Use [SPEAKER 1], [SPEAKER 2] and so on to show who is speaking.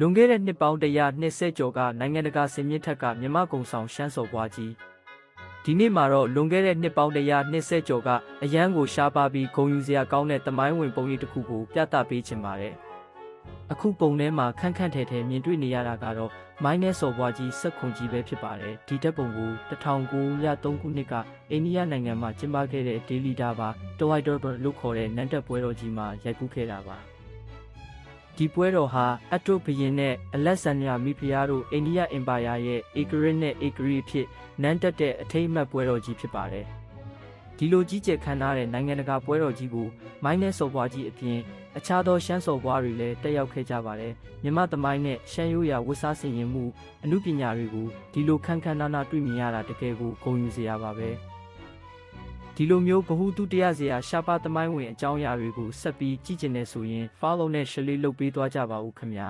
[SPEAKER 1] လွန်ခဲ့တဲ့နှစ်ပေါင်း120ကျော်ကနိုင်ငံတကာစင်မြင့်ထက်ကမြမကုံဆောင်ရှမ်းစော်ပွားကြီးဒီနေ့မှာတော့လွန်ခဲ့တဲ့နှစ်ပေါင်း120ကျော်ကအရန်ကိုရှားပါပြီးဂုံယူစရာကောင်းတဲ့သမိုင်းဝင်ပုံရိပ်တစ်ခုကိုပြသပေးချင်ပါတယ်အခုပုံထဲမှာခန့်ခန့်ထဲထဲမြင်တွေ့နေရတာကတော့မိုင်းနဲ့စော်ပွားကြီးစက်ခွန်ကြီးပဲဖြစ်ပါတယ်ဒီဓာတ်ပုံကို1903ခုနှစ်ကအိန္ဒိယနိုင်ငံမှာကျင်းပခဲ့တဲ့ဒေလီဒါဘာတဝိုက်တော်လို့ခေါ်တဲ့နန်းတက်ပွဲတော်ကြီးမှာရိုက်ကူးခဲ့တာပါဒီပွဲတော်ဟာအတ္တုဘုရင်နဲ့အလက်ဇန္ဒရာမိဖုရားတို့အိန္ဒိယအင်ပါယာရဲ့ဧကရစ်နဲ့ဧကရီဖြစ်နန်းတက်တဲ့အထိမ်းအမှတ်ပွဲတော်ကြီးဖြစ်ပါတယ်ဒီလိုကြီးကျယ်ခမ်းနားတဲ့နိုင်ငံတကာပွဲတော်ကြီးကိုမိုင်းနဲ့စော်ပွားကြီးအပြင်အခြားသောရှမ်းစော်ပွားတွေလည်းတက်ရောက်ခဲ့ကြပါတယ်မြမသမိုင်းနဲ့ရှမ်းရိုးရာဝတ်စားဆင်ရင်မှုအမှုပညာတွေကိုဒီလိုခမ်းခမ်းနားနားတွေ့မြင်ရတာတကယ်ကိုဂုဏ်ယူစရာပါပဲဒီလိုမျိုးဗဟုသုတရစရာရှားပါသမိုင်းဝင်အကြောင်းအရာတွေကိုဆက်ပြီးကြည့်ကျင်နေဆိုရင် follow နဲ့ share လုပ်ပေးသွားကြပါဦးခင်ဗျာ